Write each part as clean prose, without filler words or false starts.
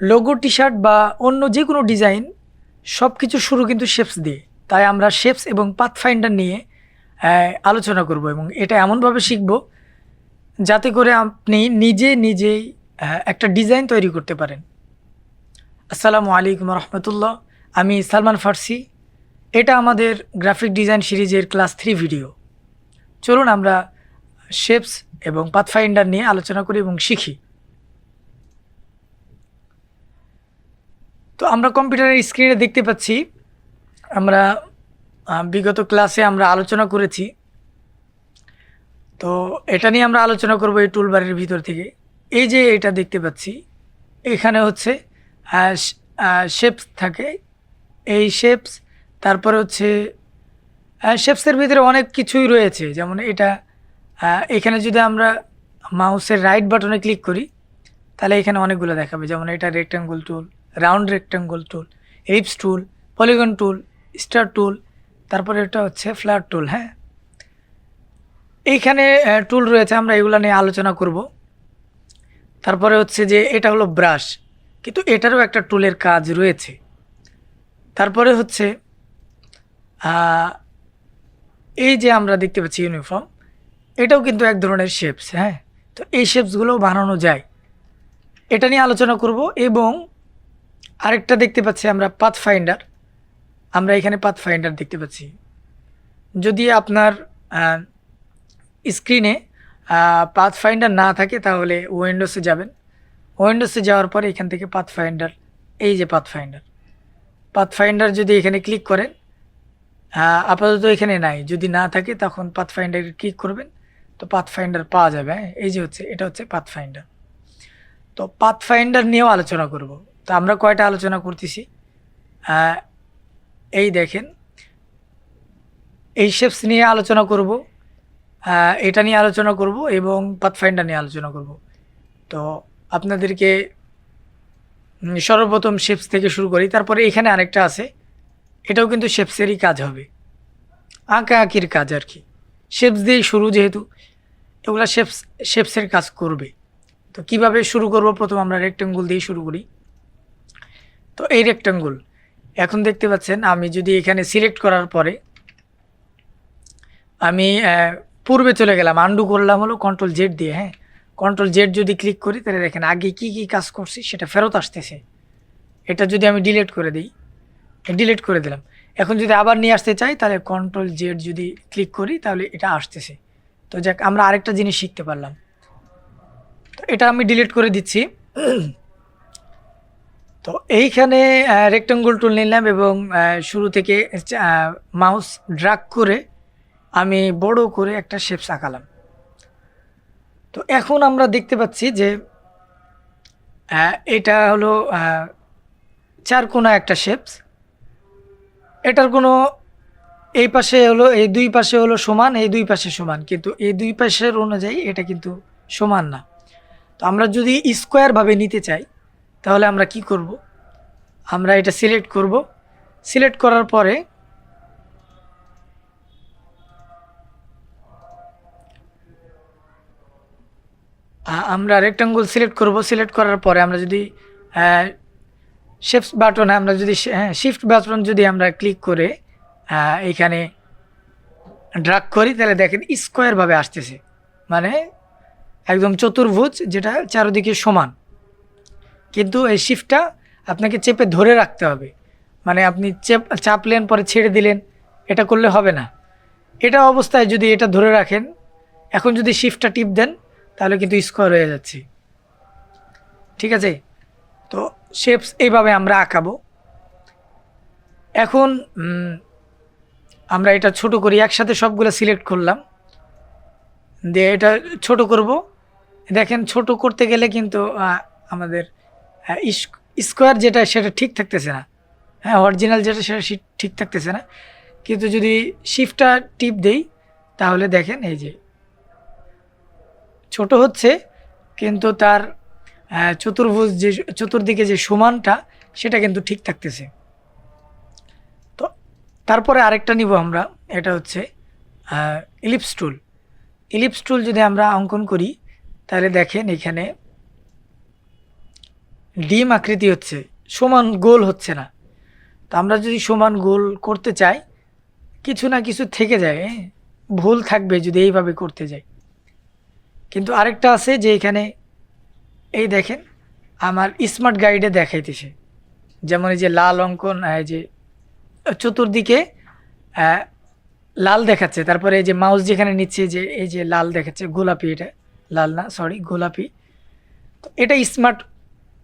Logo T shirt বা অন্য যে কোনো ডিজাইন সব কিছু শুরু কিন্তু শেপস দিয়ে। তাই আমরা শেপস এবং পাথফাইন্ডার নিয়ে আলোচনা করব এবং এটা এমনভাবে শিখব যাতে করে আপনি নিজেই একটা ডিজাইন তৈরি করতে পারেন। আসসালামু আলাইকুম রহমতুল্লাহ। আমি সালমান ফার্সি। এটা আমাদের গ্রাফিক ডিজাইন সিরিজের ক্লাস 3 ভিডিও। চলুন আমরা শেপস এবং পাথফাইন্ডার নিয়ে আলোচনা করি এবং শিখি। তো আমরা কম্পিউটারের স্ক্রিনে দেখতে পাচ্ছি, আমরা বিগত ক্লাসে আমরা আলোচনা করেছি। তো এটা নিয়ে আমরা আলোচনা করব এই টুলবারের ভিতর থেকে। এই যে এটা দেখতে পাচ্ছি, এখানে হচ্ছে শেপস থাকে, এই শেপস। তারপরে হচ্ছে শেপসের ভিতরে অনেক কিছুই রয়েছে, যেমন এটা এখানে যদি আমরা মাউসের রাইট বাটনে ক্লিক করি তাহলে এখানে অনেকগুলো দেখাবে, যেমন এটা রেক্ট্যাঙ্গল টুল, রাউন্ড রেক্ট্যাঙ্গল টুল, এলিপস টুল, পলিগন টুল, স্টার টুল, তারপরে এটা হচ্ছে ফ্ল্যাট টুল। হ্যাঁ, এইখানে টুল রয়েছে, আমরা এগুলো নিয়ে আলোচনা করব। তারপরে হচ্ছে যে এটা হলো ব্রাশ, কিন্তু এটারও একটা টুলের কাজ রয়েছে। তারপরে হচ্ছে এই যে আমরা দেখতে পাচ্ছি ইউনিফর্ম, এটাও কিন্তু এক ধরনের শেপস। হ্যাঁ, তো এই শেপসগুলোও বানানো যায়, এটা নিয়ে আলোচনা করব। এবং আরেকটা দেখতে পাচ্ছি আমরা পাথফাইন্ডার, আমরা এখানে পাথফাইন্ডার দেখতে পাচ্ছি। যদি আপনার স্ক্রিনে পাথফাইন্ডার না থাকে তাহলে উইন্ডোজে যাবেন, উইন্ডোজে যাওয়ার পরে এখান থেকে পাথফাইন্ডার, এই যে পাথফাইন্ডার, পাথফাইন্ডার যদি এখানে ক্লিক করেন, আপাতত এখানে নাই, যদি না থাকে তখন পাথফাইন্ডারে ক্লিক করবেন, তো পাথফাইন্ডার পাওয়া যাবে। হ্যাঁ, এই যে হচ্ছে এটা হচ্ছে পাথফাইন্ডার। তো পাথফাইন্ডার নিয়েও আলোচনা করব। তো আমরা কয়টা আলোচনা করতেছি, এই দেখেন, এই শেপস নিয়ে আলোচনা করব, এটা নিয়ে আলোচনা করব এবং পাথফাইন্ডার নিয়ে আলোচনা করব। তো আপনাদেরকে সর্বপ্রথম শেপস থেকে শুরু করি। তারপরে এখানে আরেকটা আছে, এটাও কিন্তু শেপসেরই কাজ হবে, আঁকির কাজ আর কি। শেপস দিয়েই শুরু, যেহেতু এগুলা শেপসের কাজ করবে। তো কিভাবে শুরু করব, প্রথম আমরা রেক্টেঙ্গল দিয়ে শুরু করি। তো এই রেক্টেঙ্গল এখন দেখতে পাচ্ছেন, আমি যদি এখানে সিলেক্ট করার পরে আমি পূর্বে চলে গেলাম, আন্ডু করলাম হলো কন্ট্রোল জেড দিয়ে। হ্যাঁ, কন্ট্রোল জেড যদি ক্লিক করি তাহলে দেখেন আগে কি কি কাজ করছি সেটা ফেরত আসতেছে। এটা যদি আমি ডিলিট করে দিই, ডিলিট করে দিলাম। এখন যদি আবার নিয়ে আসতে চাই তাহলে কন্ট্রোল জেড যদি ক্লিক করি তাহলে এটা আসতেছে। তো যাক, আমরা আরেকটা জিনিস শিখতে পারলাম। তো এটা আমি ডিলিট করে দিচ্ছি। তো এইখানে রেক্টেঙ্গল টুল নিলাম এবং শুরু থেকে মাউস ড্রাগ করে আমি বড় করে একটা শেপস আঁকালাম। তো এখন আমরা দেখতে পাচ্ছি যে এটা হলো চারকোনা একটা শেপস। এটার কোনো এই পাশে হলো, এই দুই পাশে হলো সমান, এই দুই পাশে সমান, কিন্তু এই দুই পাশের অনুযায়ী এটা কিন্তু সমান না। তো আমরা যদি স্কোয়ারভাবে নিতে চাই তাহলে আমরা কি করব, আমরা এটা সিলেক্ট করব। সিলেক্ট করার পরে আমরা রেক্টাঙ্গল সিলেক্ট করব। সিলেক্ট করার পরে আমরা যদি শেপস বাটনে আমরা যদি শিফট বাটন যদি আমরা ক্লিক করে এইখানে ড্রাগ করি তাহলে দেখেন স্কোয়ারভাবে আসতেছে, মানে একদম চতুর্ভুজ, যেটা চারদিকে সমান। কিন্তু এই শিফটটা আপনাকে চেপে ধরে রাখতে হবে, মানে আপনি চাপলেন পরে ছেড়ে দিলেন, এটা করলে হবে না। এটা অবস্থায় যদি এটা ধরে রাখেন, এখন যদি শিফটটা টিপ দেন তাহলে কিন্তু স্কোয়ার হয়ে যাচ্ছে। ঠিক আছে, তো শেপস এইভাবে আমরা আঁকাবো। এখন আমরা এটা ছোট করি, একসাথে সবগুলো সিলেক্ট করলাম, দিয়ে এটা ছোট করব। দেখেন ছোট করতে গেলে কিন্তু আমাদের স্কোয়ার যেটা সেটা ঠিক থাকতেছে না। হ্যাঁ, অরিজিনাল যেটা সেটা ঠিক থাকতেছে না, কিন্তু যদি শিফটটা টিপ দেই তাহলে দেখেন এই যে ছোট হচ্ছে, কিন্তু তার চতুর্ভুজ যে চতুর্দিকে যে সমানটা সেটা কিন্তু ঠিক থাকতেছে। তো তারপরে আরেকটা নিব আমরা, এটা হচ্ছে ইলিপস টুল। ইলিপস টুল যদি আমরা অঙ্কন করি তাহলে দেখেন এখানে ডিম আকৃতি হচ্ছে, সমান গোল হচ্ছে না। তো আমরা যদি সমান গোল করতে চাই, কিছু না কিছু থেকে যায়, হ্যাঁ? ভুল থাকবে যদি এইভাবে করতে যাই। কিন্তু আরেকটা আছে যে এখানে এই দেখেন আমার স্মার্ট গাইডে দেখাইতেছে, যেমন এই যে লাল অঙ্কন, এই যে চতুর্দিকে আহ, লাল দেখাচ্ছে, তারপরে এই যে মাউস যেখানে নিচ্ছে যে এই যে লাল দেখাচ্ছে, গোলাপি, এটা লাল না, সরি গোলাপি। তো এটা স্মার্ট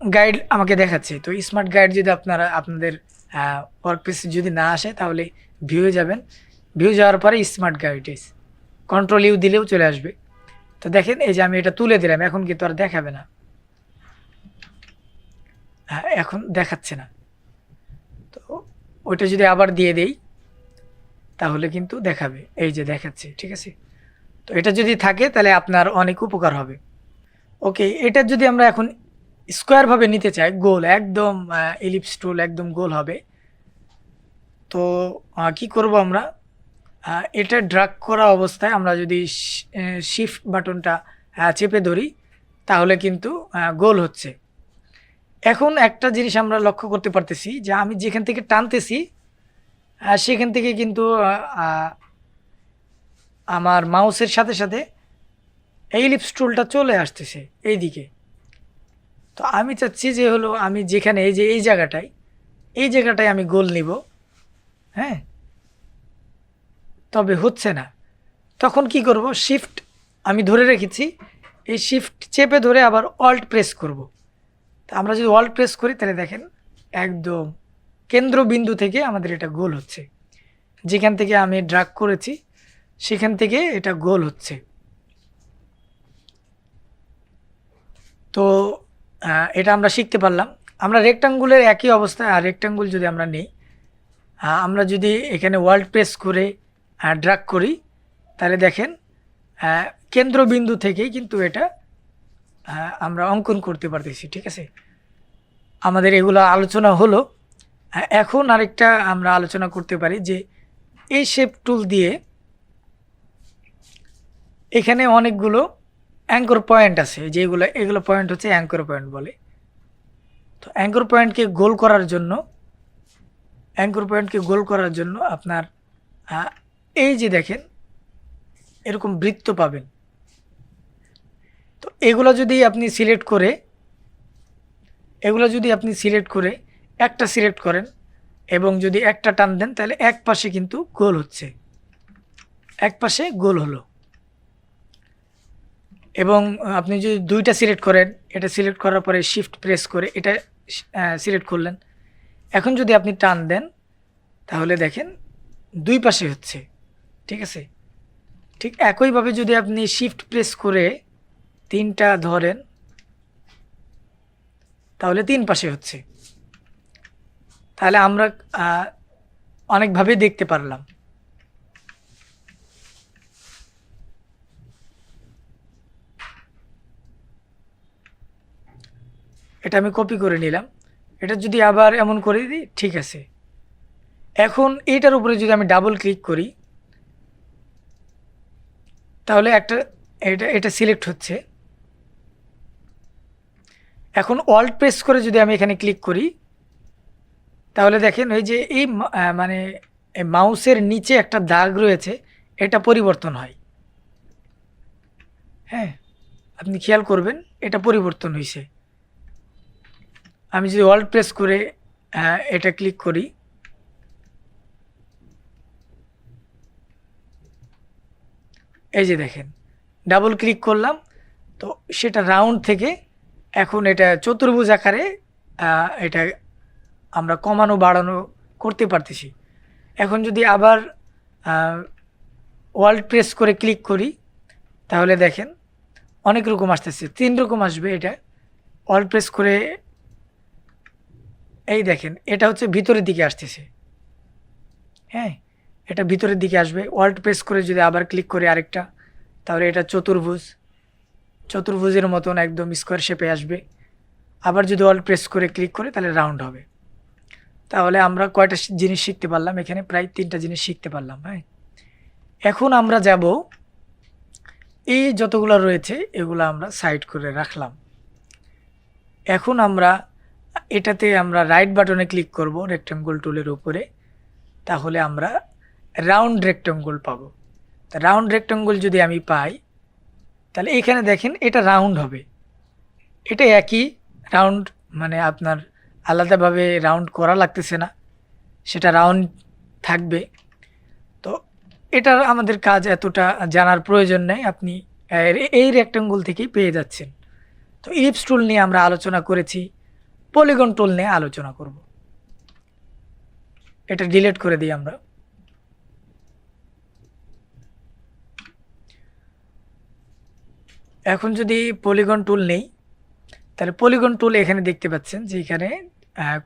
গাইড আমাকে দেখাচ্ছে। তো স্মার্ট গাইড যদি আপনাদের ওয়ার্কপিসে যদি না আসে তাহলে ভিউয়ে যাবেন, ভিউ যাওয়ার পরে স্মার্ট গাইড কন্ট্রোল ইউ দিলেও চলে আসবে। তো দেখেন এই যে আমি এটা তুলে দিলাম, এখন কিন্তু আর দেখাবে না, হ্যাঁ এখন দেখাচ্ছে না। তো ওইটা যদি আবার দিয়ে দেই তাহলে কিন্তু দেখাবে, এই যে দেখাচ্ছে, ঠিক আছে। তো এটা যদি থাকে তাহলে আপনার অনেক উপকার হবে। ওকে, এটা যদি আমরা এখন স্কোয়ারভাবে নিতে চাই, গোল একদম, ইলিপস টুল একদম গোল হবে, তো কি করব আমরা, এটা ড্রাগ করা অবস্থায় আমরা যদি শিফট বাটনটা চেপে ধরি তাহলে কিন্তু গোল হচ্ছে। এখন একটা জিনিস আমরা লক্ষ্য করতে পারতেছি যে আমি যেখান থেকে টানতেছি সেখান থেকে কিন্তু আমার মাউসের সাথে সাথে এই ইলিপস টুলটা চলে আসতেছে এই দিকে। তো আমি চাচ্ছি যে হলো আমি যেখানে এই যে এই জায়গাটায় আমি গোল নিব, হ্যাঁ, তবে হচ্ছে না। তখন কি করব, শিফট আমি ধরে রেখেছি, এই শিফট চেপে ধরে আবার অল্ট প্রেস করব। তা আমরা যদি অল্ট প্রেস করি তাহলে দেখেন একদম কেন্দ্রবিন্দু থেকে আমাদের এটা গোল হচ্ছে, যেখান থেকে আমি ড্রাগ করেছি সেখান থেকে এটা গোল হচ্ছে। তো এটা আমরা শিখতে পারলাম। আমরা রেক্টাঙ্গুলের একই অবস্থা, আর রেক্টাঙ্গুল যদি আমরা নিই, আমরা যদি এখানে ওয়ার্ল্ড প্রেস করে ড্রাগ করি তাহলে দেখেন কেন্দ্রবিন্দু থেকেই কিন্তু এটা আমরা অঙ্কন করতে পারতেছি, ঠিক আছে। আমাদের এগুলো আলোচনা হলো। এখন আরেকটা আমরা আলোচনা করতে পারি যে এই শেপ টুল দিয়ে এখানে অনেকগুলো অ্যাঙ্কর পয়েন্ট আছে, এগুলো পয়েন্ট হচ্ছে অ্যাঙ্কর পয়েন্ট বলে। তো অ্যাঙ্কর পয়েন্টকে গোল করার জন্য আপনার এই যে দেখেন এরকম বৃত্ত পাবেন। তো এগুলো যদি আপনি সিলেক্ট করে একটা সিলেক্ট করেন এবং যদি একটা টান দেন তাহলে এক পাশে কিন্তু গোল হচ্ছে, এক পাশে গোল হলো। এবং আপনি যদি দুইটা সিলেক্ট করেন, এটা সিলেক্ট করার পরে শিফট প্রেস করে এটা সিলেক্ট করলেন, এখন যদি আপনি টান দেন তাহলে দেখেন দুই পাশে হচ্ছে, ঠিক আছে। ঠিক একইভাবে যদি আপনি শিফট প্রেস করে তিনটা ধরেন তাহলে তিন পাশে হচ্ছে। তাহলে আমরা অনেকভাবে দেখতে পারলাম। এটা আমি কপি করে নিলাম, এটা যদি আবার এমন করে দিই, ঠিক আছে। এখন এইটার উপরে যদি আমি ডাবল ক্লিক করি তাহলে এটা সিলেক্ট হচ্ছে। এখন অল্ট প্রেস করে যদি আমি এখানে ক্লিক করি তাহলে দেখেন ওই যে এই মানে মাউসের নিচে একটা দাগ রয়েছে, এটা পরিবর্তন হয়, হ্যাঁ আপনি খেয়াল করবেন এটা পরিবর্তন হয়েছে। আমি যদি অল্ট প্রেস করে এটা ক্লিক করি, এই যে দেখেন ডাবল ক্লিক করলাম তো সেটা রাউন্ড থেকে এখন এটা চতুর্ভুজ আকারে এটা আমরা কমানো বাড়ানো করতে পারতেছি। এখন যদি আবার ওয়াল্ড প্রেস করে ক্লিক করি তাহলে দেখেন অনেক রকম আসতেছে, তিন রকম আসবে। এটা ওয়াল্ড প্রেস করে এই দেখেন এটা হচ্ছে ভিতরের দিকে আসতেছে, হ্যাঁ এটা ভিতরের দিকে আসবে। ওয়াল্ড প্রেস করে যদি আবার ক্লিক করি আরেকটা, তাহলে এটা চতুর্ভুজের মতন একদম স্কোয়ার শেপে আসবে। আবার যদি ওয়াল্ড প্রেস করে ক্লিক করে তাহলে রাউন্ড হবে। তাহলে আমরা কয়টা জিনিস শিখতে পারলাম, এখানে প্রায় 3টা জিনিস শিখতে পারলাম, হ্যাঁ। এখন আমরা যাব, এই যতগুলো রয়েছে এগুলো আমরা সাইড করে রাখলাম। এখন আমরা এটাতে আমরা রাইট বাটনে ক্লিক করব রেক্ট্যাঙ্গল টুলের উপরে, তাহলে আমরা রাউন্ড রেক্ট্যাঙ্গল পাবো। তা রাউন্ড রেক্ট্যাঙ্গল যদি আমি পাই, তাহলে এখানে দেখেন এটা রাউন্ড হবে, এটা একই রাউন্ড, মানে আপনার আলাদাভাবে রাউন্ড করা লাগতেছে না, সেটা রাউন্ড থাকবে। তো এটার আমাদের কাজ এতটা জানার প্রয়োজন নেই, আপনি এই রেক্ট্যাঙ্গল থেকেই পেয়ে যাচ্ছেন। তো ইলিপস টুল নিয়ে আমরা আলোচনা করেছি, পলিগন টুল নিয়ে আলোচনা করব। এটা ডিলিট করে দিই আমরা। এখন যদি পলিগন টুল নেই, তাহলে পলিগন টুল এখানে দেখতে পাচ্ছেন যে এখানে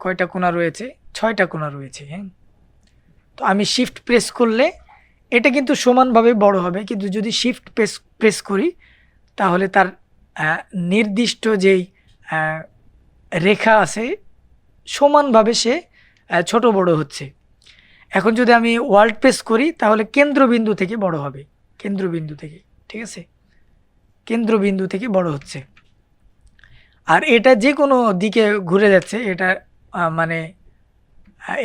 কয়টা কোণা রয়েছে, 6টা কোণা রয়েছে। হ্যাঁ, তো আমি শিফট প্রেস করলে এটা কিন্তু সমানভাবে বড় হবে, কিন্তু যদি শিফট প্রেস করি তাহলে তার নির্দিষ্ট যেই রেখা আছে সমানভাবে সে ছোট বড় হচ্ছে। এখন যদি আমি ওয়াল্ট প্রেস করি তাহলে কেন্দ্রবিন্দু থেকে বড় হবে, কেন্দ্রবিন্দু থেকে, ঠিক আছে, কেন্দ্রবিন্দু থেকে বড় হচ্ছে। আর এটা যে কোনো দিকে ঘুরে যাচ্ছে, এটা মানে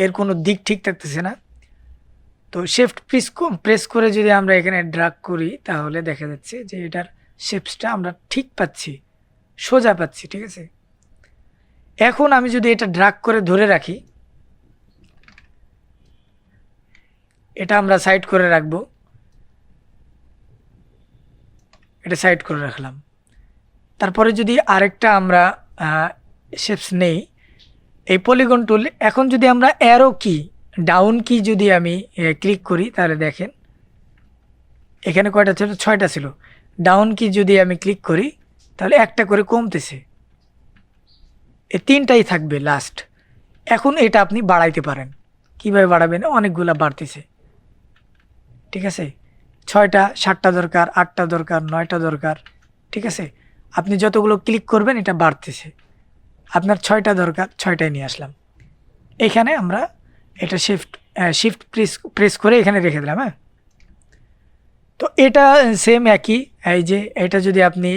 এর কোনো দিক ঠিক থাকতেছে না। তো শিফট প্রেস করে যদি আমরা এখানে ড্রাগ করি তাহলে দেখা যাচ্ছে যে এটার শেপসটা আমরা ঠিক পাচ্ছি, সোজা পাচ্ছি, ঠিক আছে। এখন আমি যদি এটা ড্রাগ করে ধরে রাখি, এটা আমরা সাইড করে রাখবো, এটা সাইড করে রাখলাম। তারপরে যদি আরেকটা আমরা শেপস নেই এই পলিগন টুল, এখন যদি আমরা অ্যারো কি ডাউন কি যদি আমি ক্লিক করি তাহলে দেখেন এখানে কয়টা ছিল, 6টা ছিল। ডাউন কি যদি আমি ক্লিক করি তাহলে একটা করে কমতেছে, এই 3টাই থাকবে লাস্ট। এখন এটা আপনি বাড়াইতে পারেন, কিভাবে বাড়াবেন, অনেকগুলা বাড়তেছে, ঠিক আছে। 6টা, 7টা দরকার, 8টা দরকার, 9টা দরকার, ঠিক আছে। আপনি যতগুলো ক্লিক করবেন এটা বাড়তেছে। আপনার 6টা দরকার, 6টাই নিয়ে আসলাম। এখানে আমরা এটা শিফট প্রেস করে এখানে রেখে দিলাম। হ্যাঁ, তো এটা সেম একই, এই যে এটা যদি আপনি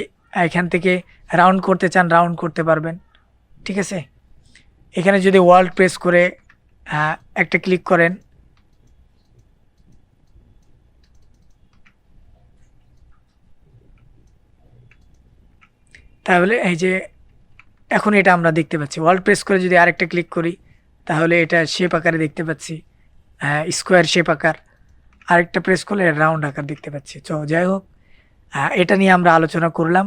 এখান থেকে রাউন্ড করতে চান রাউন্ড করতে পারবেন, ঠিক আছে। এখানে যদি ওয়ার্ল্ড প্রেস করে একটা ক্লিক করেন, তাহলে এই যে এখন এটা আমরা দেখতে পাচ্ছি। ওয়ার্ল্ড প্রেস করে যদি আরেকটা ক্লিক করি তাহলে এটা শেপ আকারে দেখতে পাচ্ছি, স্কোয়ার শেপ আকার। আরেকটা প্রেস করলে রাউন্ড আকার দেখতে পাচ্ছি। তো যাই হোক, এটা নিয়ে আমরা আলোচনা করলাম।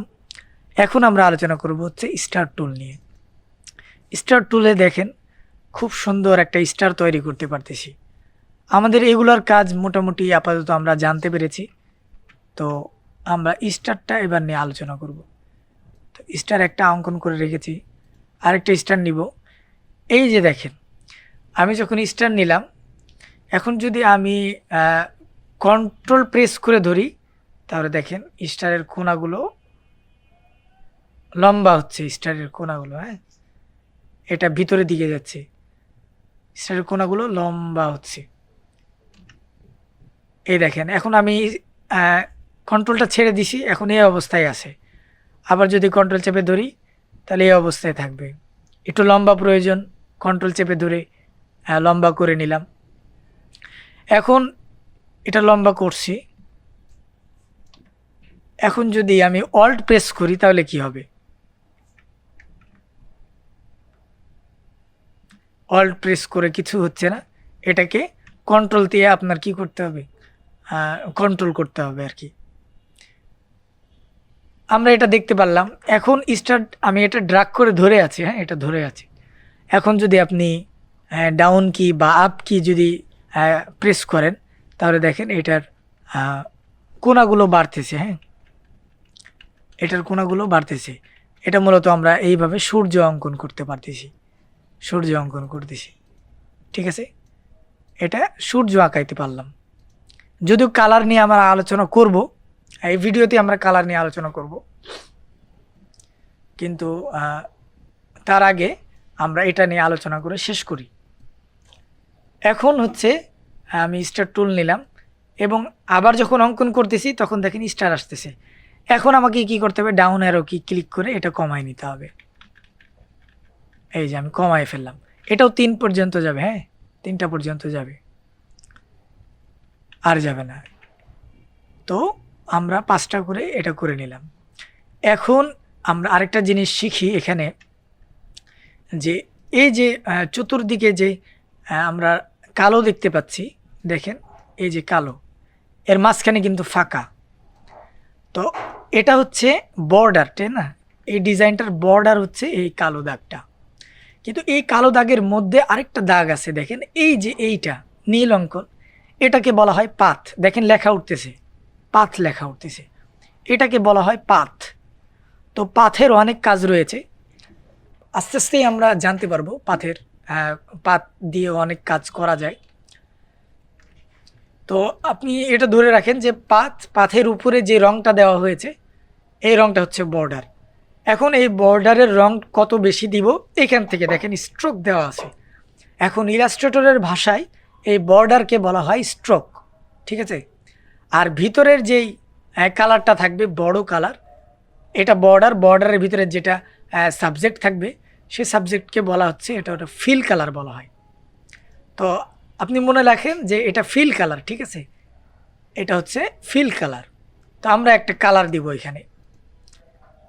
এখন আমরা আলোচনা করব হচ্ছে স্টার টুল নিয়ে। স্টার টুলে দেখেন খুব সুন্দর একটা স্টার তৈরি করতে পারতেছি। আমাদের এগুলোর কাজ মোটামুটি আপাতত আমরা জানতে পেরেছি। তো আমরা স্টারটা এবার নিয়ে আলোচনা করব। তো স্টার একটা অঙ্কন করে রেখেছি, আরেকটা স্টার নিব। এই যে দেখেন আমি যখন স্টার নিলাম, এখন যদি আমি কন্ট্রোল প্রেস করে ধরি তাহলে দেখেন স্টারের কোণাগুলো লম্বা হচ্ছে, স্টারের কোণাগুলো, হ্যাঁ এটা ভিতরের দিকে যাচ্ছে, স্টারের কোণাগুলো লম্বা হচ্ছে। এই দেখেন এখন আমি কন্ট্রোলটা ছেড়ে দিছি, এখন এই অবস্থায় আছে। আবার যদি কন্ট্রোল চেপে ধরি তাহলে এই অবস্থায় থাকবে। একটু লম্বা প্রয়োজন, কন্ট্রোল চেপে ধরে লম্বা করে নিলাম। এখন এটা লম্বা করছি, এখন যদি আমি অল্ট প্রেস করি তাহলে কি হবে, অল্ট প্রেস করে কিছু হচ্ছে না, এটাকে কন্ট্রোল দিয়ে আপনার কি করতে হবে, কন্ট্রোল করতে হবে আর কি। আমরা এটা দেখতে পারলাম। এখন স্টার্ট আমি এটা ড্রাগ করে ধরে আছি, হ্যাঁ এটা ধরে আছে। এখন যদি আপনি ডাউন কি বা আপ কি যদি প্রেস করেন তাহলে দেখেন এটার কোণাগুলো বাড়তেছে, হ্যাঁ এটার কোণাগুলো বাড়তেছে। এটা মূলত আমরা এইভাবে সূর্য অঙ্কন করতে পারতেছি, সূর্য অঙ্কন করতেছি, ঠিক আছে। এটা সূর্য আঁকাইতে পারলাম। যদিও কালার নিয়ে আমরা আলোচনা করব, এই ভিডিওতে আমরা কালার নিয়ে আলোচনা করব, কিন্তু তার আগে আমরা এটা নিয়ে আলোচনা করে শেষ করি। এখন হচ্ছে আমি স্টার টুল নিলাম এবং আবার যখন অঙ্কন করতেছি তখন দেখেন স্টার আসতেছে। এখন আমাকে কি করতে হবে, ডাউন অ্যারো কি ক্লিক করে এটা কমায় নিতে হবে। এই যে আমি কমায় ফেললাম, এটাও 3 পর্যন্ত যাবে, হ্যাঁ 3টা পর্যন্ত যাবে, আর যাবে না। তো আমরা 5টা করে এটা করে নিলাম। এখন আমরা আরেকটা জিনিস শিখি এখানে, যে এই যে চতুর্দিকে যে আমরা কালো দেখতে পাচ্ছি, দেখেন এই যে কালো, এর মাঝখানে কিন্তু ফাঁকা। তো এটা হচ্ছে বর্ডার, তাই না? এই ডিজাইনটার বর্ডার হচ্ছে এই কালো দাগটা। কিন্তু এই কালো দাগের মধ্যে আরেকটা দাগ আছে, দেখেন এই যে এইটা নীল অঙ্কন, এটাকে বলা হয় পাথ। দেখেন লেখা উঠতেছে, পাথ লেখা উঠতেছে, এটাকে বলা হয় পাথ। তো পাথের অনেক কাজ রয়েছে, আস্তে আস্তেই আমরা জানতে পারবো পাথের, পাথ দিয়ে অনেক কাজ করা যায়। তো আপনি এটা ধরে রাখেন যে পাথের উপরে যে রংটা দেওয়া হয়েছে, এই রংটা হচ্ছে বর্ডার। এখন এই বর্ডারের রং কত বেশি দিব, এখান থেকে দেখেন স্ট্রোক দেওয়া আছে। এখন ইলাস্ট্রেটরের ভাষায় এই বর্ডারকে বলা হয় স্ট্রোক, ঠিক আছে? আর ভিতরের যেই কালারটা থাকবে বড় কালার, এটা বর্ডারের ভিতরে যেটা সাবজেক্ট থাকবে, সেই সাবজেক্টকে বলা হচ্ছে, এটা ওটা ফিল কালার বলা হয়। তো আপনি মনে রাখেন যে এটা ফিল কালার, ঠিক আছে? এটা হচ্ছে ফিল কালার। তো আমরা একটা কালার দিব এখানে,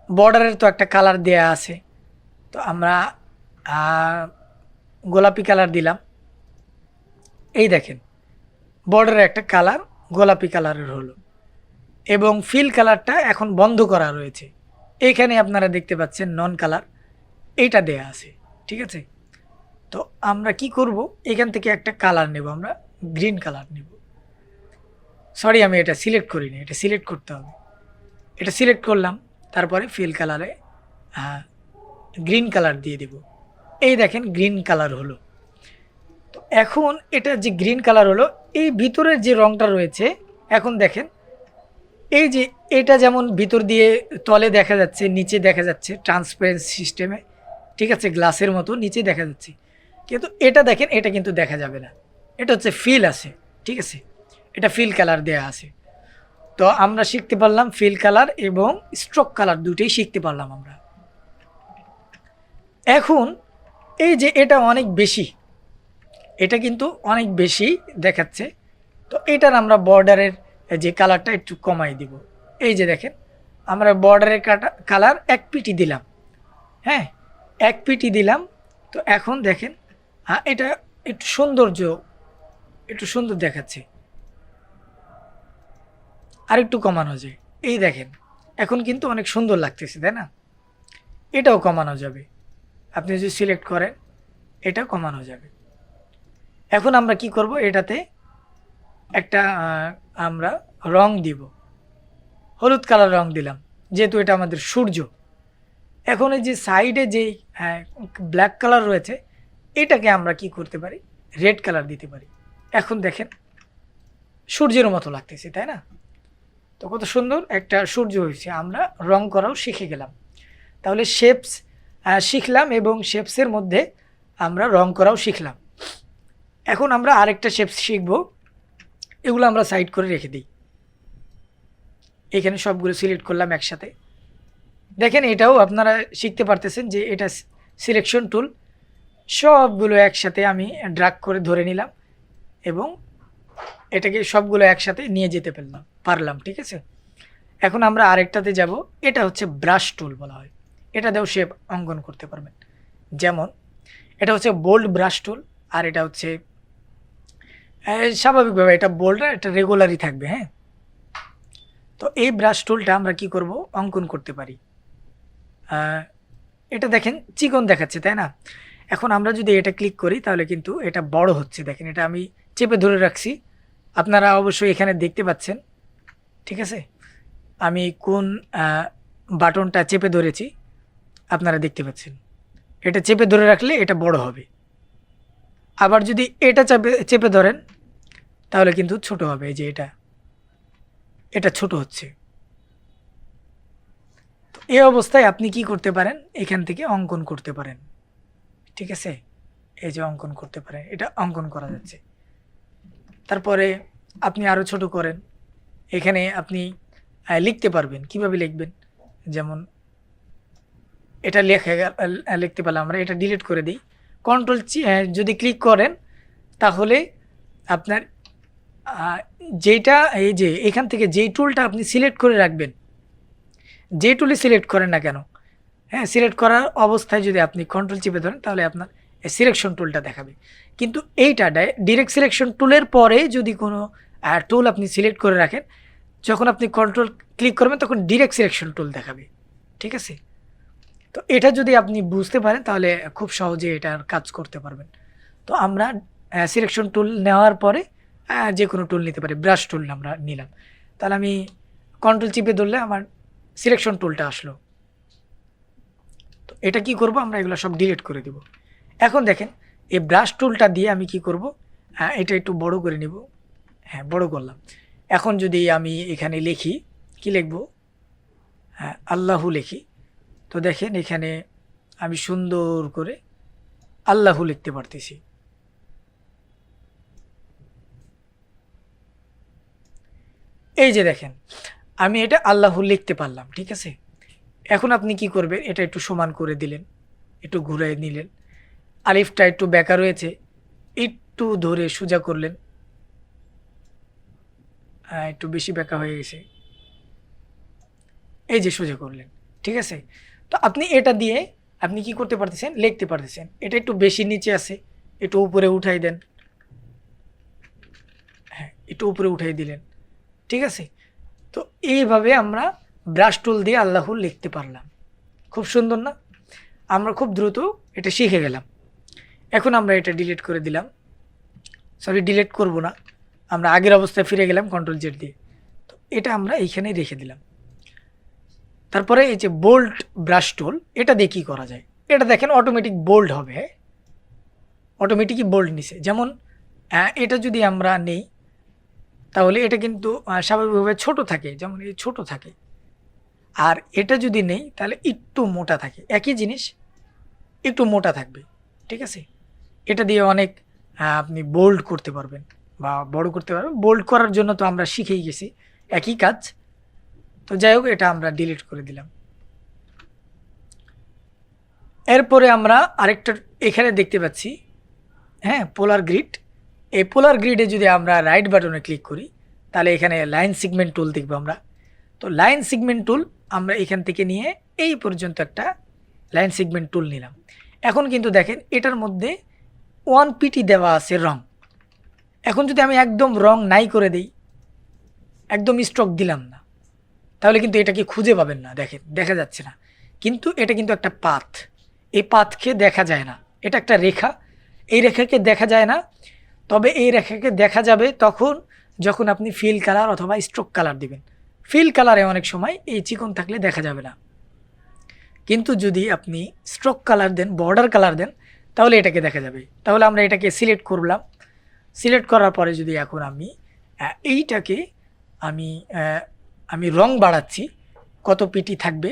বর্ডারের তো একটা কালার দেয়া আছে, তো আমরা গোলাপি কালার দিলাম। এই দেখেন বর্ডারের একটা কালার গোলাপি কালারের হলো, এবং ফিল কালারটা এখন বন্ধ করা রয়েছে। এইখানে আপনারা দেখতে পাচ্ছেন নন কালার, এইটা দেয়া আছে, ঠিক আছে? তো আমরা কি করব, এখান থেকে একটা কালার নেব, আমরা গ্রিন কালার নেব। সরি, আমি এটা সিলেক্ট করিনি, এটা সিলেক্ট করতে হবে। এটা সিলেক্ট করলাম, তারপরে ফিল কালারে গ্রিন কালার দিয়ে দেব। এই দেখেন গ্রিন কালার হলো। তো এখন এটা যে গ্রিন কালার হলো, এই ভিতরের যে রংটা রয়েছে, এখন দেখেন এই যে এটা যেমন ভিতর দিয়ে তলে দেখা যাচ্ছে, নিচে দেখা যাচ্ছে ট্রান্সপারেন্সি সিস্টেমে, ঠিক আছে, গ্লাসের মতো নিচে দেখা যাচ্ছে। কিন্তু এটা দেখেন, এটা কিন্তু দেখা যাবে না, এটা হচ্ছে ফিল আছে, ঠিক আছে? এটা ফিল কালার দেয়া আছে। তো আমরা শিখতে পারলাম ফিল কালার এবং স্ট্রোক কালার, দুটোই শিখতে পারলাম আমরা। এখন এই যে এটা অনেক বেশি, এটা কিন্তু অনেক বেশি দেখাচ্ছে, তো এটার আমরা বর্ডারের যে কালারটা একটু কমাই দিব। এই যে দেখেন আমরা বর্ডারের কালার 1 পিটি দিলাম, হ্যাঁ 1 পিটি দিলাম। তো এখন দেখেন এটা একটু একটু সুন্দর দেখাচ্ছে, আর একটু কমানো যায়। এই দেখেন এখন কিন্তু অনেক সুন্দর লাগতেছে, তাই না? এটাও কমানো যাবে, আপনি যদি সিলেক্ট করেন এটা কমানো যাবে। এখন আমরা কি করব, এটাতে একটা আমরা রং দিব, হলুদ কালার রং দিলাম, যেহেতু এটা আমাদের সূর্য। এখন এই যে সাইডে যে ব্ল্যাক কালার রয়েছে, এটাকে আমরা কি করতে পারি, রেড কালার দিতে পারি। এখন দেখেন সূর্যের মতো লাগতেছে, তাই না? তো কত সুন্দর একটা সূর্য হয়েছে, আমরা রং করাও শিখে গেলাম। তাহলে শেপস শিখলাম, এবং শেপসের মধ্যে আমরা রং করাও শিখলাম। এখন আমরা আরেকটা শেপস শিখব, এগুলো আমরা সাইড করে রেখে দিই। এখানে সবগুলো সিলেক্ট করলাম একসাথে। দেখেন এটাও আপনারা শিখতে পারতেছেন যে এটা সিলেকশন টুল, সবগুলো একসাথে আমি ড্র্যাগ করে ধরে নিলাম, এবং এটাকে সবগুলো একসাথে নিয়ে যেতে পারলাম, ঠিক আছে? এখন আমরা আরেকটাতে যাব, এটা হচ্ছে ব্রাশ টুল বলা হয়। এটা দিয়েও শেপ অঙ্কন করতে পারবেন। যেমন এটা হচ্ছে বোল্ড ব্রাশ টুল, আর এটা হচ্ছে স্বাভাবিকভাবে এটা বোল্ড আর এটা রেগুলারই থাকবে, হ্যাঁ। তো এই ব্রাশ টুলটা আমরা কি করব, অঙ্কন করতে পারি। এটা দেখেন চিকন দেখাচ্ছে, তাই না? এখন আমরা যদি এটা ক্লিক করি তাহলে কিন্তু এটা বড় হচ্ছে। দেখেন এটা আমি চেপে ধরে রাখছি, আপনারা অবশ্যই এখানে দেখতে পাচ্ছেন, ঠিক আছে? আমি কোন বাটনটা চেপে ধরেছি আপনারা দেখতে পাচ্ছেন। এটা চেপে ধরে রাখলে এটা বড় হবে, আবার যদি এটা চেপে ধরেন তাহলে কিন্তু ছোট হবে। এই যে এটা ছোট হচ্ছে। তো এই অবস্থায় আপনি কি করতে পারেন, এখান থেকে অঙ্কন করতে পারেন, ঠিক আছে? এই যে অঙ্কন করতে পারেন, এটা অঙ্কন করা যাচ্ছে। তারপরে আপনি আরও ছোট করেন, এখানে আপনি লিখতে পারবেন। কিভাবে লিখবেন, যেমন এটা লিখতে পারলাম আমরা, এটা ডিলিট করে দিই। কন্ট্রোল যদি ক্লিক করেন তাহলে আপনার যেটা এই যে এখান থেকে যেই টুলটা আপনি সিলেক্ট করে রাখবেন, যে টুলে সিলেক্ট করেন না কেন, হ্যাঁ, সিলেক্ট করার অবস্থায় যদি আপনি কন্ট্রোল চিপে ধরেন তাহলে আপনার এই সিলেকশন টুলটা দেখাবে। কিন্তু এইটা ডিরেক্ট সিলেকশন টুলের পরে যদি কোনো টুল আপনি সিলেক্ট করে রাখেন, যখন আপনি কন্ট্রোল ক্লিক করবেন তখন ডিরেক্ট সিলেকশন টুল দেখাবে। ঠিক আছে, তো এটা যদি আপনি বুঝতে পারেন তাহলে খুব সহজে এটার কাজ করতে পারবেন। তো আমরা সিলেকশন টুল নেওয়ার পরে যে কোনো টুল নিতে পারি, ব্রাশ টুল আমরা নিলাম, তাহলে আমি কন্ট্রোল চিপে ধরলে আমার সিলেকশন টুলটা আসলো। তো এটা কি করব, আমরা এগুলো সব ডিলিট করে দেব। এখন দেখেন এই ব্রাশ টুলটা দিয়ে আমি কি করব, এটা একটু বড় করে নিব। হ্যাঁ, বড় করলাম। এখন যদি আমি এখানে লিখি, কি লিখব, হ্যাঁ আল্লাহু লিখি, তো দেখেন এখানে আমি সুন্দর করে আল্লাহু লিখতে পারতেছি। এই যে দেখেন আমি এটা আল্লাহু লিখতে পারলাম। ঠিক আছে, এখন আপনি কি করবেন, এটা একটু সমান করে দিলেন, একটু ঘুরে নিলেন, আলিফটা একটু বেঁকা রয়েছে একটু ধরে সোজা করলেন, একটু বেশি বেঁকা হয়ে গেছে, এই যে সোজা করলেন। ঠিক আছে, তো আপনি এটা দিয়ে আপনি কি করতে পারতেছেন, লিখতে পারতেছেন। এটা একটু বেশি নিচে আছে, একটু উপরে উঠাই দেন, হ্যাঁ একটু উপরে উঠাই দিলেন। ঠিক আছে, তো এইভাবে আমরা ব্রাশ টুল দিয়ে আল্লাহু লিখতে পারলাম। খুব সুন্দর না? আমরা খুব দ্রুত এটা শিখে গেলাম। এখন আমরা এটা ডিলিট করে দিলাম, সরি ডিলিট করব না, আমরা আগের অবস্থায় ফিরে গেলাম কন্ট্রোল জেড দিয়ে। তো এটা আমরা এইখানেই রেখে দিলাম। তারপরে এই যে বোল্ড ব্রাশ টুল, এটা দিয়ে কী করা যায়, এটা দেখেন অটোমেটিক বোল্ড হবে, অটোমেটিকই বোল্ড নিছে। যেমন এটা যদি আমরা নেই তাহলে এটা কিন্তু স্বাভাবিকভাবে ছোট থাকে, যেমন এই ছোট থাকে। আর এটা যদি নেই তাহলে একটু মোটা থাকে, একই জিনিস একটু মোটা থাকবে। ঠিক আছে, এটা দিয়ে অনেক আপনি বোল্ড করতে পারবেন বা বড় করতে পারবেন। বোল্ড করার জন্য তো আমরা শিখেই গেছি, একই কাজ। তো যাই হোক, এটা আমরা ডিলিট করে দিলাম। এরপরে আমরা আরেকটা এখানে দেখতে পাচ্ছি, হ্যাঁ পোলার গ্রিড। এই পোলার গ্রিডে যদি আমরা রাইট বাটনে ক্লিক করি তাহলে এখানে লাইন সিগমেন্ট টুল দেখবো আমরা। তো লাইন সিগমেন্ট টুল আমরা এখান থেকে নিয়ে এই পর্যন্ত একটা লাইন সিগমেন্ট টুল নিলাম। এখন কিন্তু দেখেন এটার মধ্যে 1 পিটি দেওয়া আছে রং। এখন যদি আমি একদম রং নাই করে দিই, একদম স্ট্রোক দিলাম না, তাহলে কিন্তু এটাকে খুঁজে পাবেন না, দেখেন দেখা যাচ্ছে না। কিন্তু এটা কিন্তু একটা পাথ, এই পাথকে দেখা যায় না, এটা একটা রেখা, এই রেখাকে দেখা যায় না। তবে এই রেখাকে দেখা যাবে তখন যখন আপনি ফিল কালার অথবা স্ট্রোক কালার দিবেন। ফিল কালারে অনেক সময় এই চিকন থাকলে দেখা যাবে না, কিন্তু যদি আপনি স্ট্রোক কালার দেন, বর্ডার কালার দেন, তাহলে এটাকে দেখা যাবে। তাহলে আমরা এটাকে সিলেক্ট করলাম। সিলেক্ট করার পরে যদি এখন আমি এইটাকে আমি রং বাড়াচ্ছি, কত পিটি থাকবে,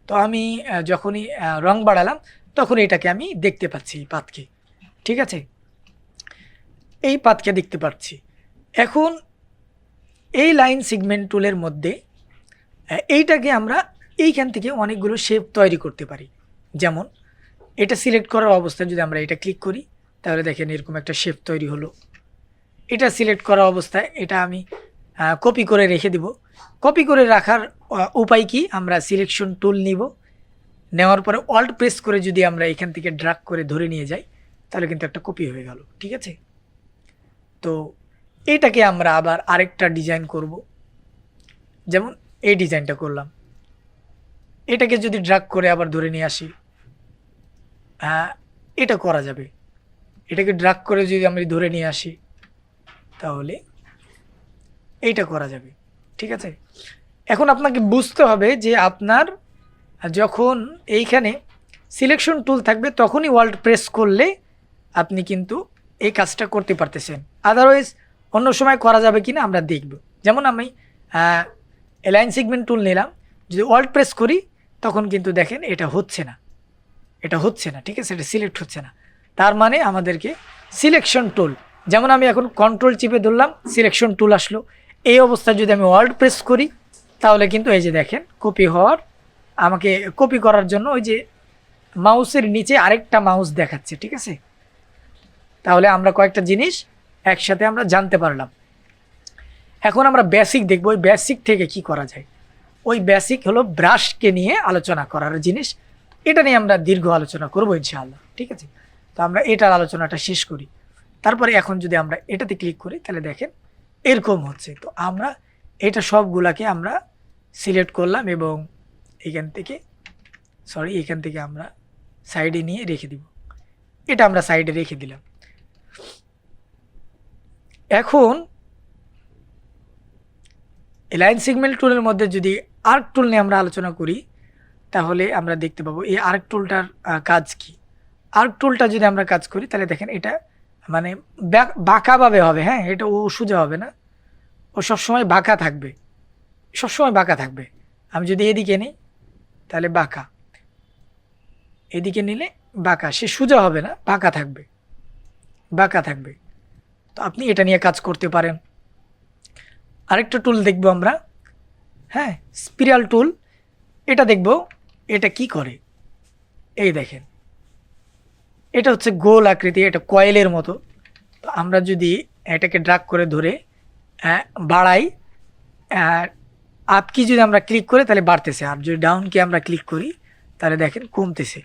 তো আমি যখনই রং বাড়ালাম তখন এটাকে আমি দেখতে পাচ্ছি, এই পাতকে। ঠিক আছে, এই পাতকে দেখতে পাচ্ছি। এখন এই লাইন সিগমেন্ট টুলের মধ্যে এইটাকে আমরা এইখান থেকে অনেকগুলো শেপ তৈরি করতে পারি। যেমন এটা সিলেক্ট করার অবস্থায় যদি আমরা এটা ক্লিক করি তাহলে দেখেন এরকম একটা শেপ তৈরি হলো। এটা সিলেক্ট করা অবস্থায় এটা আমি কপি করে রেখে দিব। কপি করে রাখার উপায় কি, আমরা সিলেকশন টুল নিব, নেওয়ার পরে অল্ট প্রেস করে যদি আমরা এখান থেকে ড্রাগ করে ধরে নিয়ে যাই তাহলে কিন্তু একটা কপি হয়ে গেল। ঠিক আছে, তো এটাকে আমরা আবার আরেকটা ডিজাইন করব। যেমন এই ডিজাইনটা করলাম, এটাকে যদি ড্রাগ করে আবার ধরে নিয়ে আসি, এটা করা যাবে। এটাকে ড্রাগ করে যদি আমি ধরে নিয়ে আসি তাহলে এইটা করা যাবে। ঠিক আছে, এখন আপনাকে বুঝতে হবে যে আপনার যখন এইখানে সিলেকশন টুল থাকবে তখনই ওয়াল্ট প্রেস করলে আপনি কিন্তু এই কাজটা করতে পারতেছেন। আদারওয়াইজ অন্য সময় করা যাবে কি না আমরা দেখব। যেমন আমি লাইন সিগমেন্ট টুল নিলাম, যদি ওয়াল্ট প্রেস করি তখন কিন্তু দেখেন এটা হচ্ছে না, এটা হচ্ছে না। ঠিক আছে, এটা সিলেক্ট হচ্ছে না। তার মানে আমাদেরকে সিলেকশন টুল, যেমন আমি এখন কন্ট্রোল চিপে ধরলাম, সিলেকশন টুল আসলো। এই অবস্থায় যদি আমি ওয়াল্ট প্রেস করি তাহলে কিন্তু এই যে দেখেন কপি হওয়ার, আমাকে কপি করার জন্য ওই যে মাউসের নিচে আরেকটা মাউস দেখাচ্ছে, ঠিক আছে। তাহলে আমরা কয়েকটা জিনিস একসাথে আমরা জানতে পারলাম। এখন আমরা বেসিক দেখব, ওই বেসিক থেকে কি করা যায়। ওই বেসিক হলো ব্রাশকে নিয়ে আলোচনা করার জিনিস, এটা নিয়ে আমরা দীর্ঘ আলোচনা করবো ইনশাআল্লাহ, ঠিক আছে। তো আমরা এটার আলোচনাটা শেষ করি, তারপরে এখন যদি আমরা এটাতে ক্লিক করি তাহলে দেখেন এরকম হচ্ছে। তো আমরা এটা সবগুলাকে আমরা সিলেক্ট করলাম এবং এখান থেকে আমরা সাইডে নিয়ে রেখে দিব। এটা আমরা সাইডে রেখে দিলাম। এখন লাইন সেগমেন্ট টুলের মধ্যে যদি আর্ক টুল নিয়ে আমরা আলোচনা করি তাহলে আমরা দেখতে পাবো এই আর্ক টুলটার কাজ কি। আর্ক টুলটা যদি আমরা কাজ করি তাহলে দেখেন এটা মানে বাঁকাভাবে হবে, হ্যাঁ, এটা ও সোজা হবে না, ও সবসময় বাঁকা থাকবে, সবসময় বাঁকা থাকবে। আমি যদি এদিকে নিই তাহলে বাঁকা, এদিকে নিলে বাঁকা, সে সোজা হবে না, বাঁকা থাকবে, বাঁকা থাকবে। তো আপনি এটা নিয়ে কাজ করতে পারেন। আরেকটা টুল দেখব আমরা, হ্যাঁ, স্পিরাল টুল। এটা দেখব এটা কি করে। এই দেখেন এটা হচ্ছে গোল আকৃতি, এটা কয়েলের মতো। তো আমরা যদি এটাকে ড্রাগ করে ধরে বাড়াই, আপ কি যদি আমরা ক্লিক করি তাহলে বাড়তেছে, আর যদি ডাউন কি আমরা ক্লিক করি তাহলে দেখেন কমতেছে।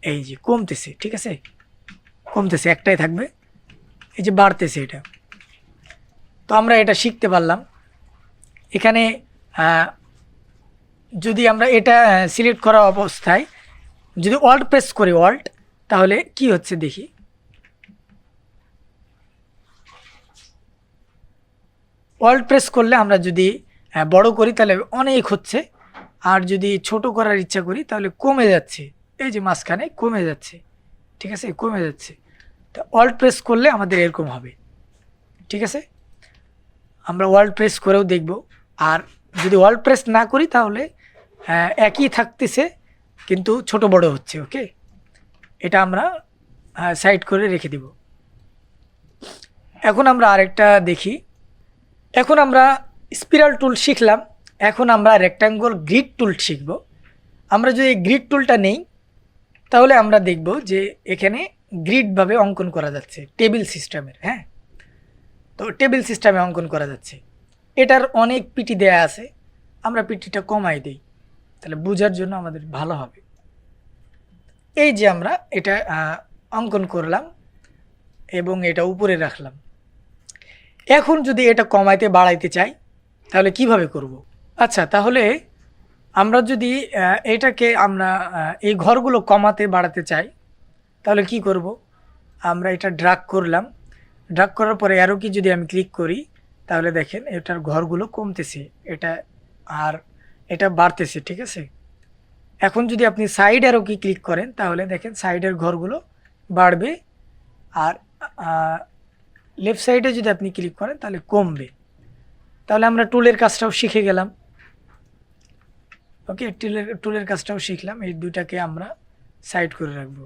এই যে কমতেছে, ঠিক আছে, কমতেছে, একটাই থাকবে, এই যে বাড়তেছে এটা। তো আমরা এটা শিখতে পারলাম। এখানে যদি আমরা এটা সিলেক্ট করা অবস্থায় যদি অল্ট প্রেস করি, অল্ট, তাহলে কি হচ্ছে দেখি। অল্ট প্রেস করলে আমরা যদি বড় করি তাহলে অনেক হচ্ছে, আর যদি ছোট করার ইচ্ছা করি তাহলে কমে যাচ্ছে, এই যে মাঝখানে কমে যাচ্ছে, ঠিক আছে, কমে যাচ্ছে। তো অল্ট প্রেস করলে আমাদের এরকম হবে, ঠিক আছে। আমরা অল্ট প্রেস করেও দেখব, আর যদি অল্ট প্রেস না করি তাহলে একই থাকতেছে কিন্তু ছোট বড় হচ্ছে। ওকে, এটা আমরা সাইড করে রেখে দিব। এখন আমরা আরেকটা দেখি। এখন আমরা স্পিরাল টুল শিখলাম, এখন আমরা রেক্ট্যাঙ্গল গ্রিড টুল শিখব। আমরা যদি গ্রিড টুলটা নেই তাহলে আমরা দেখব যে এখানে গ্রিডভাবে অঙ্কন করা যাচ্ছে টেবিল সিস্টেমের, হ্যাঁ। তো টেবিল সিস্টেমে অঙ্কন করা যাচ্ছে, এটার অনেক পিটি দেয়া আছে, আমরা পিটিটা কমাই দিই তাহলে বোঝার জন্য আমাদের ভালো হবে। এই যে আমরা এটা অঙ্কন করলাম এবং এটা উপরে রাখলাম। এখন যদি এটা কমাইতে বাড়াইতে চাই তাহলে কিভাবে করব? আচ্ছা, তাহলে আমরা যদি এটাকে আমরা এই ঘরগুলো কমাতে বাড়াতে চাই তাহলে কি করব? আমরা এটা ড্রাগ করলাম, ড্রাগ করার পরে আরও কি যদি আমি ক্লিক করি তাহলে দেখেন এটার ঘরগুলো কমতেছে, এটা আর এটা বাড়তেছে, ঠিক আছে। এখন যদি আপনি সাইড আরও কি ক্লিক করেন তাহলে দেখেন সাইডের ঘরগুলো বাড়বে, আর লেফট সাইডে যদি আপনি ক্লিক করেন তাহলে কমবে। তাহলে আমরা টুলের কাজটাও শিখে গেলাম। ওকে, টুলের কাজটাও শিখলাম। এই দুইটাকে আমরা সাইড করে রাখবো।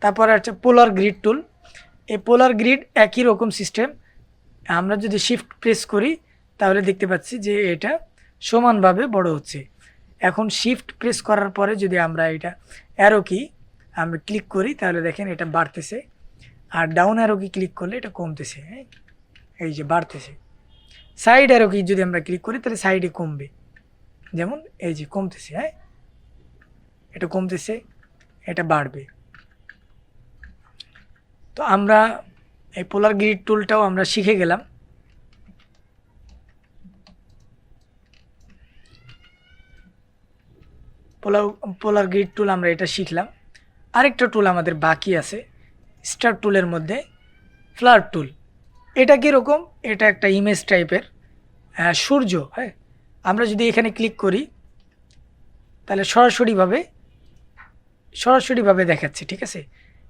তারপর আছে পোলার গ্রিড টুল। এই পোলার গ্রিড একই রকম সিস্টেম। আমরা যদি শিফট প্রেস করি তাহলে দেখতে পাচ্ছি যে এটা সমানভাবে বড় হচ্ছে। এখন শিফট প্রেস করার পরে যদি আমরা এটা অ্যারো কি আমরা ক্লিক করি তাহলে দেখেন এটা বাড়তেছে, আর ডাউন অ্যারো কি ক্লিক করলে এটা কমতেছে, হ্যাঁ, এই যে বাড়তেছে। সাইড অ্যারো কি যদি আমরা ক্লিক করি তাহলে সাইডে কমবে, যেমন এই যে কমতেছে, হ্যাঁ, এটা কমতেছে, এটা বাড়বে। তো আমরা এই পোলার গ্রিড টুলটাও আমরা শিখে গেলাম। পোলার গ্রিড টুল আমরা এটা শিখলাম। আরেকটা টুল আমাদের বাকি আছে স্টার টুলের মধ্যে, ফ্লার টুল। এটা কীরকম? এটা একটা ইমেজ টাইপের সূর্য, হ্যাঁ। আমরা যদি এখানে ক্লিক করি তাহলে সরাসরিভাবে দেখাচ্ছে, ঠিক আছে।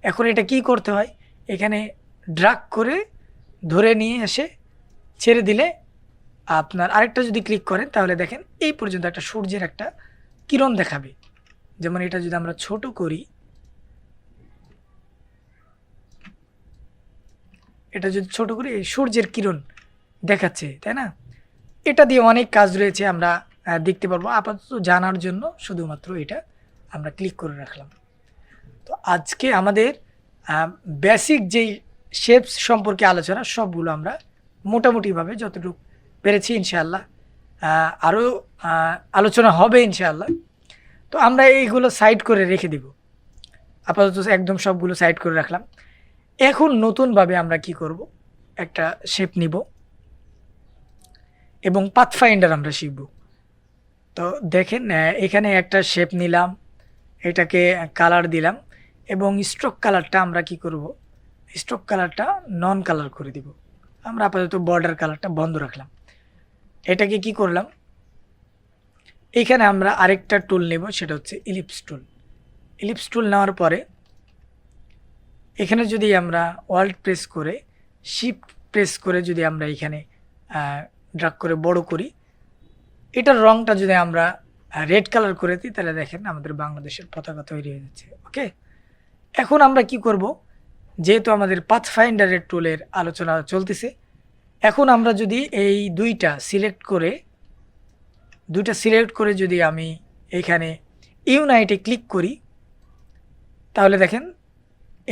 এখন এটা কি করতে হয়? এখানে ড্রাগ করে ধরে নিয়ে এসে ছেড়ে দিলে আপনার আরেকটা যদি ক্লিক করেন তাহলে দেখেন এই পর্যন্ত একটা সূর্যের একটা কিরণ দেখাবে। যেমন এটা যদি আমরা ছোট করি, এটা যদি ছোট করি এই সূর্যের কিরণ দেখাচ্ছে, তাই না? এটা দিয়ে অনেক কাজ রয়েছে, আমরা দেখতে পারবো। আপাতত জানার জন্য শুধুমাত্র এটা আমরা ক্লিক করে রাখলাম। তো আজকে আমাদের বেসিক যেই শেপস সম্পর্কে আলোচনা সবগুলো আমরা মোটামুটিভাবে যতটুকু পেরেছি ইনশাআল্লাহ, আরও আলোচনা হবে ইনশাআল্লাহ। তো আমরা এইগুলো সাইড করে রেখে দিব, আপাতত একদম সবগুলো সাইড করে রাখলাম। এখন নতুনভাবে আমরা কি করব, একটা শেপ নিব এবং পাথফাইন্ডার আমরা শিখব। তো দেখেন এখানে একটা শেপ নিলাম, এটাকে কালার দিলাম এবং স্ট্রোক কালারটা আমরা কি করব, স্ট্রোক কালারটা নন কালার করে দিব। আমরা আপাতত বর্ডার কালারটা বন্ধ রাখলাম। এটাকে কি করলাম, এখানে আমরা আরেকটা টুল নেব, সেটা হচ্ছে ইলিপস টুল। ইলিপস টুল নেওয়ার পরে এখানে যদি আমরা অল্ট প্রেস করে শিফট প্রেস করে যদি আমরা এখানে ড্রাগ করে বড় করি, এটার রংটা যদি আমরা রেড কালার করে দিই, তাহলে দেখেন আমাদের বাংলাদেশের পতাকা তৈরি হয়ে যাচ্ছে। ওকে, এখন আমরা কি করব, যেহেতু আমাদের পাথফাইন্ডারের টুলের আলোচনা চলতেছে, এখন আমরা যদি এই দুইটা সিলেক্ট করে যদি আমি এখানে ইউনাইটে ক্লিক করি, তাহলে দেখেন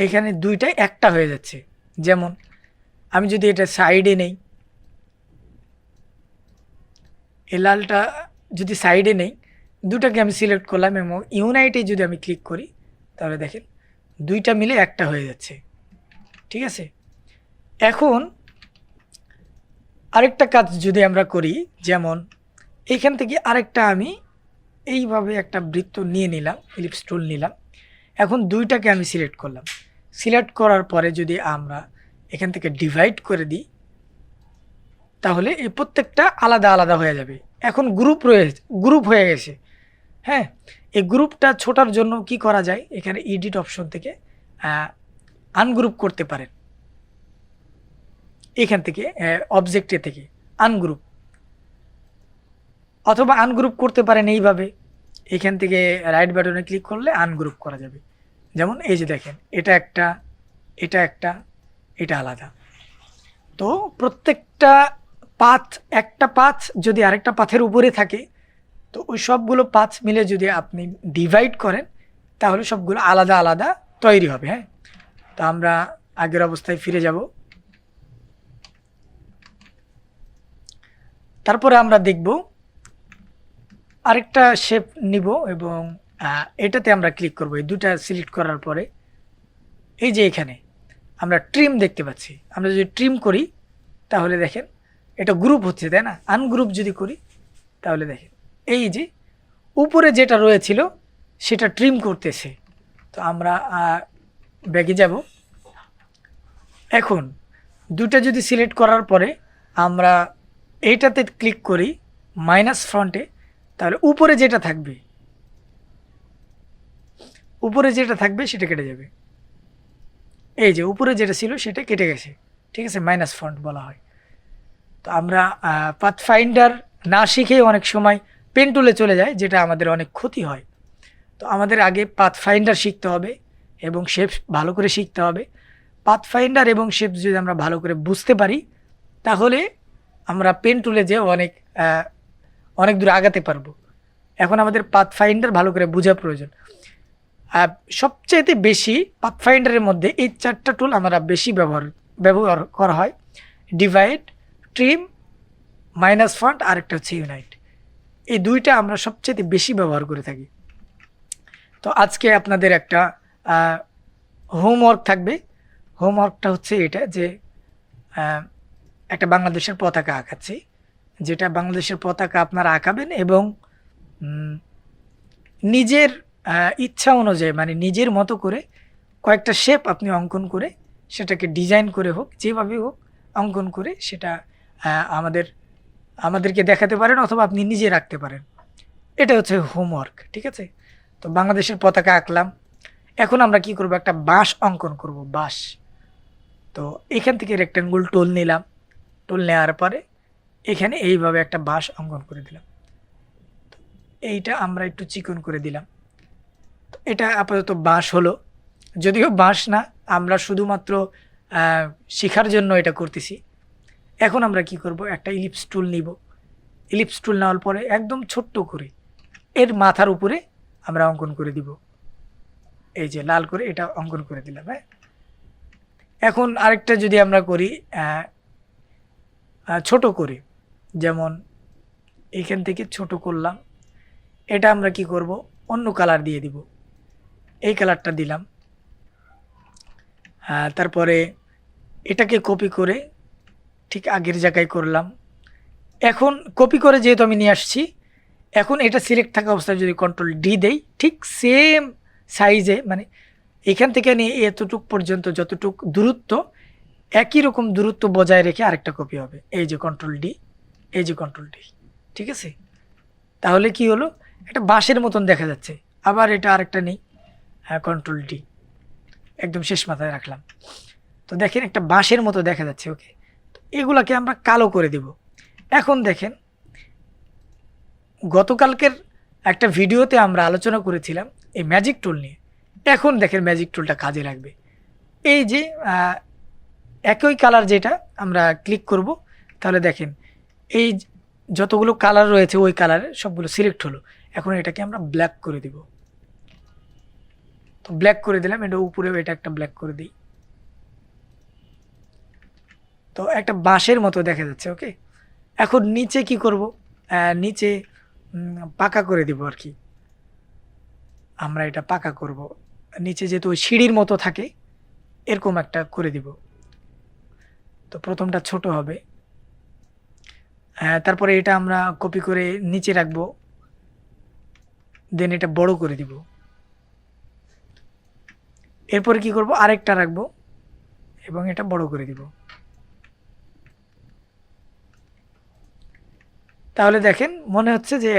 এখানে দুইটাই একটা হয়ে যাচ্ছে। যেমন আমি যদি এটা সাইডে নেই, এই লালটা যদি সাইডে নেই, দুটাকে আমি সিলেক্ট করলাম এবং ইউনাইটে যদি আমি ক্লিক করি, তাহলে দেখেন দুইটা মিলে একটা হয়ে যাচ্ছে। ঠিক আছে, এখন আরেকটা কাজ যদি আমরা করি, যেমন এইখান থেকে আরেকটা আমি এইভাবে একটা বৃত্ত নিয়ে নিলাম, ইলিপস টুল নিলাম, এখন দুইটাকে আমি সিলেক্ট করলাম। সিলেক্ট করার পরে যদি আমরা এখান থেকে ডিভাইড করে দিই, তাহলে এই প্রত্যেকটা আলাদা আলাদা হয়ে যাবে। এখন গ্রুপ হয়ে গেছে। হ্যাঁ, এই গ্রুপটা ছোটার জন্য কি করা যায়, এখানে এডিট অপশন থেকে আনগ্রুপ করতে পারেন। এখান থেকে অবজেক্টে থেকে আনগ্রুপ, অথবা আনগ্রুপ করতে পারেন এইভাবে, এখান থেকে রাইট বাটনে ক্লিক করলে আনগ্রুপ করা যাবে। যেমন এই যে দেখেন, এটা একটা, এটা আলাদা। তো প্রত্যেকটা একটা পাথ যদি আরেকটা পাথের উপরে থাকে, তো ওই সবগুলো পাথ মিলে যদি আপনি ডিভাইড করেন, তাহলে সবগুলো আলাদা আলাদা তৈরি হবে। হ্যাঁ, তো আমরা আগের অবস্থায় ফিরে যাব। তারপরে আমরা দেখব আরেকটা শেপ নিব এবং এটাতে আমরা ক্লিক করব। এই দুটা সিলেক্ট করার পরে এই যে এখানে আমরা ট্রিম দেখতে পাচ্ছি, আমরা যদি ট্রিম করি তাহলে দেখেন এটা গ্রুপ হচ্ছে, তাই না? আনগ্রুপ যদি করি তাহলে দেখেন এই যে উপরে যেটা রয়েছিল সেটা ট্রিম করতেছে। তো আমরা ব্যাগে যাব। এখন দুটা যদি সিলেক্ট করার পরে আমরা এইটাতে ক্লিক করি মাইনাস ফ্রন্টে, তাহলে উপরে যেটা থাকবে সেটা কেটে যাবে। এই যে উপরে যেটা ছিল সেটা কেটে গেছে। ঠিক আছে, মাইনাস ফন্ট বলা হয়। তো আমরা পাথফাইন্ডার না শিখেই অনেক সময় পেন টুলে চলে যায়, যেটা আমাদের অনেক ক্ষতি হয়। তো আমাদের আগে পাথফাইন্ডার শিখতে হবে এবং শেপস ভালো করে শিখতে হবে। পাথফাইন্ডার এবং শেপস যদি আমরা ভালো করে বুঝতে পারি, তাহলে আমরা পেন টুলে যে অনেক দূর আগাতে পারবো। এখন আমাদের পাথফাইন্ডার ভালো করে বোঝা প্রয়োজন। সবচেয়ে বেশি পাথফাইন্ডারের মধ্যে এই চারটা টুল আমরা বেশি ব্যবহার করা হয়: ডিভাইড, ট্রিম, মাইনাস ফন্ট, আর একটা হচ্ছে ইউনাইট। এই দুইটা আমরা সবচেয়ে বেশি ব্যবহার করে থাকি। তো আজকে আপনাদের একটা হোমওয়ার্ক থাকবে। হোমওয়ার্কটা হচ্ছে এটা যে একটা বাংলাদেশের পতাকা আঁকাচ্ছি, যেটা বাংলাদেশের পতাকা আপনারা আঁকাবেন এবং নিজের ইচ্ছা অনুযায়ী, মানে নিজের মতো করে কয়েকটা শেপ আপনি অঙ্কন করে সেটাকে ডিজাইন করে হোক, যেভাবে হোক অঙ্কন করে সেটা আমাদেরকে দেখাতে পারেন, অথবা আপনি নিজে রাখতে পারেন। এটা হচ্ছে হোমওয়ার্ক। ঠিক আছে, তো বাংলাদেশের পতাকা আঁকলাম। এখন আমরা কি করব, একটা বাঁশ অঙ্কন করব, বাঁশ। তো এখান থেকে রেক্ট্যাঙ্গুল টুল নিলাম, টুল নেওয়ার পরে এখানে এইভাবে একটা বাঁশ অঙ্কন করে দিলাম। এইটা আমরা একটু চিকন করে দিলাম। তো এটা আপাতত বাঁশ হলো, যদিও বাঁশ না, আমরা শুধুমাত্র শেখার জন্য এটা করতেছি। এখন আমরা কি করব, একটা ইলিপস টুল নিব, ইলিপস টুল নেওয়ার পরে একদম ছোট্ট করে এর মাথার উপরে আমরা অঙ্কন করে দিব। এই যে লাল করে এটা অঙ্কন করে দিলাম। হ্যাঁ, এখন আরেকটা যদি আমরা করি ছোট করে, যেমন এইখান থেকে ছোট করলাম, এটা আমরা কি করব, অন্য কালার দিয়ে দিব। এই কালারটা দিলাম। তারপরে এটাকে কপি করে ঠিক আগের জায়গায় করলাম। এখন কপি করে যেহেতু আমি নিয়ে আসছি, এখন এটা সিলেক্ট থাকা অবস্থায় যদি কন্ট্রোল ডি দেই, ঠিক সেম সাইজে, মানে এখান থেকে নিয়ে এতটুক পর্যন্ত যতটুক দূরত্ব, একই রকম দূরত্ব বজায় রেখে আরেকটা কপি হবে। এই যে কন্ট্রোল ডি, এই যে কন্ট্রোল ডি, ঠিক আছে? তাহলে কি হলো, এটা বাঁশের মতন দেখা যাচ্ছে। আবার এটা আরেকটা নেই, হ্যাঁ কন্ট্রোল ডি, একদম শেষ মাথায় রাখলাম। তো দেখেন একটা বাঁশের মতো দেখা যাচ্ছে। ওকে, তো এগুলাকে আমরা কালো করে দেব। এখন দেখেন গতকালকের একটা ভিডিওতে আমরা আলোচনা করেছিলাম এই ম্যাজিক টুল নিয়ে। এখন দেখেন ম্যাজিক টুলটা কাজে লাগবে। এই যে একই কালার যেটা আমরা ক্লিক করব, তাহলে দেখেন এই যতগুলো কালার রয়েছে ওই কালারে সবগুলো সিলেক্ট হলো। এখন এটাকে আমরা ব্ল্যাক করে দিব। তো ব্ল্যাক করে দিলাম, এটা উপরেও এটা একটা ব্ল্যাক করে দিই। তো একটা বাঁশের মতো দেখা যাচ্ছে। ওকে, এখন নিচে কি করব, নিচে পাকা করে দিব আর কি। আমরা এটা পাকা করব, নিচে যেহেতু ওই সিঁড়ির মতো থাকে এরকম একটা করে দিব। তো প্রথমটা ছোট হবে, তারপরে এটা আমরা কপি করে নিচে রাখবো, দেন এটা বড় করে দিব। এরপরে কি করব, আরেকটা রাখবো এবং এটা বড় করে দিব। তাহলে দেখেন মনে হচ্ছে যে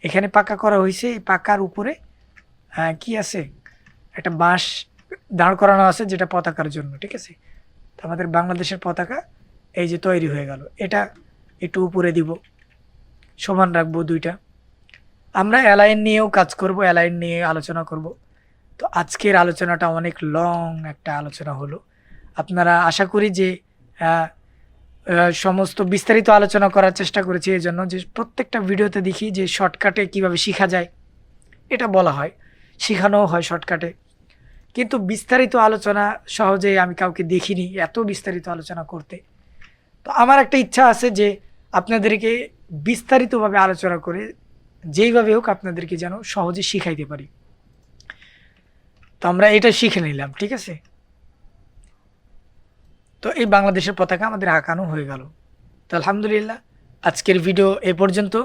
এখানে পাকা করা হয়েছে। এই পাকার উপরে কি আছে, একটা বাঁশ দাঁড় করানো আছে যেটা পতাকার জন্য, ঠিক আছে? তো আমাদের বাংলাদেশের পতাকা এই যে তৈরি হয়ে গেল। এটা একটু উপরে দিব, সমান রাখবো দুইটা। আমরা অ্যালাইন নিয়েও কাজ করব, অ্যালাইন নিয়ে আলোচনা করব। তো আজকের আলোচনাটা অনেক লং একটা আলোচনা হলো। আপনারা আশা করি যে সমস্ত বিস্তারিত আলোচনা করার চেষ্টা করেছি, এই জন্য যে প্রত্যেকটা ভিডিওতে দেখি যে শর্টকাটে কিভাবে শেখা যায় এটা বলা হয়, শেখানোও হয় শর্টকাটে, কিন্তু বিস্তারিত আলোচনা সহজেই আমি কাউকে দেখিনি এত বিস্তারিত আলোচনা করতে। তো আমার একটা ইচ্ছা আছে যে আপনাদেরকে বিস্তারিতভাবে আলোচনা করে যেইভাবে হোক আপনাদেরকে যেন সহজে শিখাইতে পারি। তো আমরা এটা শিখে নিলাম, ঠিক আছে? তো এই বাংলাদেশের পতাকা আমাদের আঁকানো হয়ে গেল। তো আলহামদুলিল্লাহ, আজকের ভিডিও এ পর্যন্ত।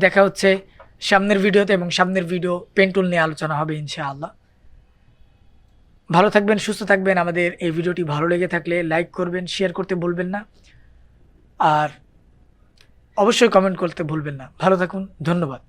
দেখা হচ্ছে সামনের ভিডিওতে, এবং সামনের ভিডিও পেন টুল নিয়ে আলোচনা হবে ইনশাআল্লাহ। ভালো থাকবেন, সুস্থ থাকবেন। আমাদের এই ভিডিওটি ভালো লেগে থাকলে লাইক করবেন, শেয়ার করতে ভুলবেন না, আর অবশ্যই কমেন্ট করতে ভুলবেন না। ভালো থাকুন, ধন্যবাদ।